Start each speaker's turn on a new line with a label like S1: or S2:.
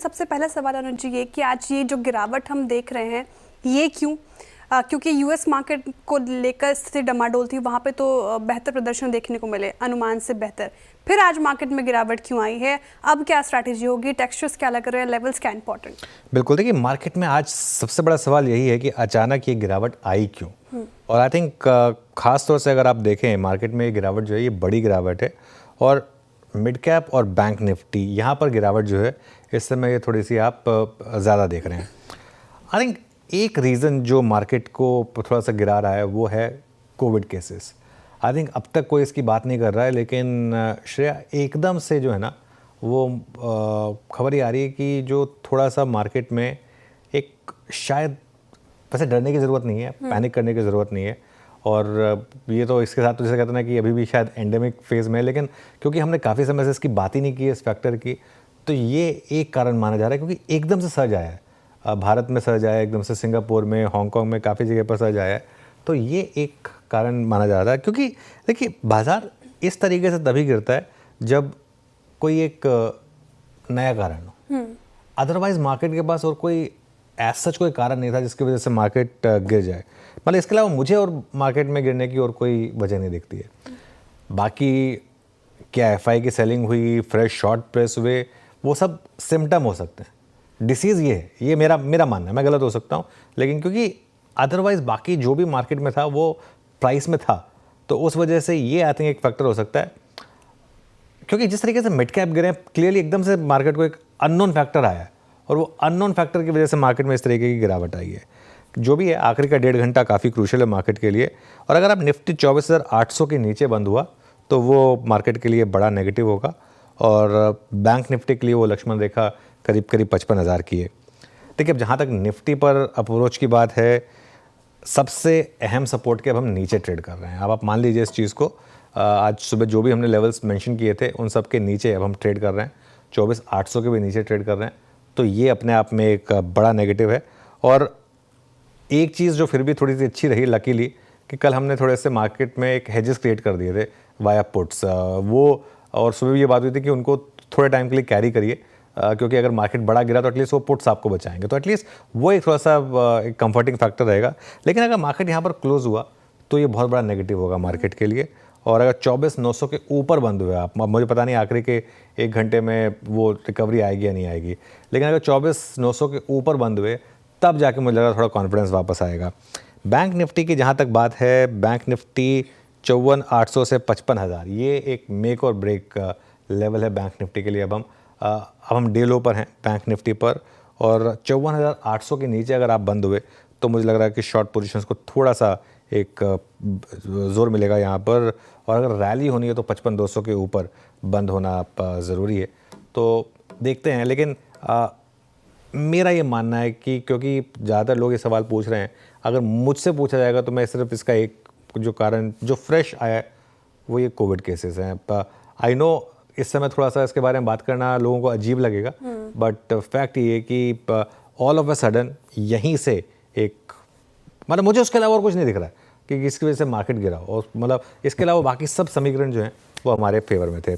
S1: सबसे पहला सवाल अनुज जी ये कि आज ये जो गिरावट हम देख रहे हैं ये क्यों? क्योंकि यूएस मार्केट को लेकर स्थिति डमाडोल थी, वहाँ पे तो बेहतर प्रदर्शन देखने को मिले, अनुमान से बेहतर। फिर आज मार्केट में गिरावट क्यों आई है? अब क्या स्ट्रैटेजी होगी? टेक्सचर्स क्या लग रहे हैं? लेवल्स क्या इंपॉर्टेंट?
S2: बिल्कुल, देखिए मार्केट में आज सबसे बड़ा सवाल यही है कि अचानक ये गिरावट आई क्यों। और आई थिंक खास तौर से अगर आप देखें मार्केट में ये गिरावट जो है ये बड़ी गिरावट है, और मिड कैप और बैंक निफ्टी यहाँ पर गिरावट जो है इस समय ये थोड़ी सी आप ज़्यादा देख रहे हैं। आई थिंक एक रीज़न जो मार्केट को थोड़ा सा गिरा रहा है वो है कोविड केसेस। आई थिंक अब तक कोई इसकी बात नहीं कर रहा है, लेकिन श्रेया एकदम से जो है ना वो खबर ये आ रही है कि जो थोड़ा सा मार्केट में एक शायद वैसे डरने की ज़रूरत नहीं है, पैनिक करने की ज़रूरत नहीं है। और ये तो इसके साथ तो जैसे कहते हैं ना कि अभी भी शायद एंडेमिक फेज़ में है, लेकिन क्योंकि हमने काफ़ी समय से इसकी बात ही नहीं की है इस फैक्टर की, तो ये एक कारण माना जा रहा है। क्योंकि एकदम से सर्ज आया है, भारत में सर्ज आया है, एकदम से सिंगापुर में, हांगकांग में काफ़ी जगह पर सर्ज आया है, तो ये एक कारण माना जा रहा है। क्योंकि देखिए बाजार इस तरीके से तभी गिरता है जब कोई एक नया कारण हो। अदरवाइज मार्केट के पास और कोई एज सच कोई कारण नहीं था जिसकी वजह से मार्केट गिर जाए। मतलब इसके अलावा मुझे और मार्केट में गिरने की और कोई वजह नहीं दिखती है। बाकी क्या एफआई की सेलिंग हुई, फ्रेश शॉर्ट प्रेस हुए, वो सब सिम्टम हो सकते हैं। डिसीज़ ये है, ये मेरा मानना है, मैं गलत हो सकता हूँ, लेकिन क्योंकि अदरवाइज बाकी जो भी मार्केट में था वो प्राइस में था, तो उस वजह से ये आई थिंक एक फैक्टर हो सकता है। क्योंकि जिस तरीके से मिड कैप गिरे क्लियरली एकदम से मार्केट को एक अननोन फैक्टर आया है, और वो अननोन फैक्टर की वजह से मार्केट में इस तरीके की गिरावट आई है। जो भी है आखिरी का 1.5 घंटा काफ़ी क्रूशियल है मार्केट के लिए, और अगर आप निफ्टी 24,800 के नीचे बंद हुआ तो वो मार्केट के लिए बड़ा नेगेटिव होगा, और बैंक निफ्टी के लिए वो लक्ष्मण रेखा करीब 55,000 की है। देखिए अब जहाँ तक निफ्टी पर अप्रोच की बात है, सबसे अहम सपोर्ट के अब हम नीचे ट्रेड कर रहे हैं। अब आप मान लीजिए इस चीज़ को, आज सुबह जो भी हमने लेवल्स मेंशन किए थे उन सब के नीचे अब हम ट्रेड कर रहे हैं, 24,800 के भी नीचे ट्रेड कर रहे हैं, तो ये अपने आप में एक बड़ा नेगेटिव है। और एक चीज़ जो फिर भी थोड़ी सी अच्छी रही लकीली, कि कल हमने थोड़े से मार्केट में एक हेजेस क्रिएट कर दिए थे वाया पुट्स, वो, और सुबह भी ये बात हुई थी कि उनको थोड़े टाइम के लिए कैरी करिए, क्योंकि अगर मार्केट बड़ा गिरा तो एटलीस्ट वो पुट्स आपको बचाएंगे, तो एटलीस्ट वो एक थोड़ा सा एक कंफर्टिंग फैक्टर रहेगा। लेकिन अगर मार्केट यहाँ पर क्लोज हुआ तो ये बहुत बड़ा नेगेटिव होगा मार्केट के लिए। और अगर 24,900 के ऊपर बंद हुए आप, मुझे पता नहीं आखिरी के 1 घंटे में वो रिकवरी आएगी या नहीं आएगी, लेकिन अगर 24,900 के ऊपर बंद हुए तब जाके मुझे लगा थोड़ा कॉन्फिडेंस वापस आएगा। बैंक निफ्टी की जहाँ तक बात है, बैंक निफ्टी 54,800 से 55,000, ये एक मेक और ब्रेक लेवल है बैंक निफ्टी के लिए। अब हम डे लो पर हैं बैंक निफ्टी पर, और 54,800 के नीचे अगर आप बंद हुए तो मुझे लग रहा है कि शॉर्ट पोजीशंस को थोड़ा सा एक ज़ोर मिलेगा यहाँ पर, और अगर रैली होनी है तो 55,200 के ऊपर बंद होना ज़रूरी है। तो देखते हैं, लेकिन मेरा ये मानना है कि क्योंकि ज़्यादातर लोग ये सवाल पूछ रहे हैं, अगर मुझसे पूछा जाएगा तो मैं सिर्फ इसका एक जो कारण जो फ्रेश आया है वो ये कोविड केसेस हैं। आई नो इस समय थोड़ा सा इसके बारे में बात करना लोगों को अजीब लगेगा, बट फैक्ट ये है कि ऑल ऑफ अ सडन यहीं से एक, मतलब मुझे उसके अलावा और कुछ नहीं दिख रहा है कि इसकी वजह से मार्केट गिरा, और मतलब इसके अलावा बाकी सब समीकरण जो हैं वो हमारे फेवर में थे।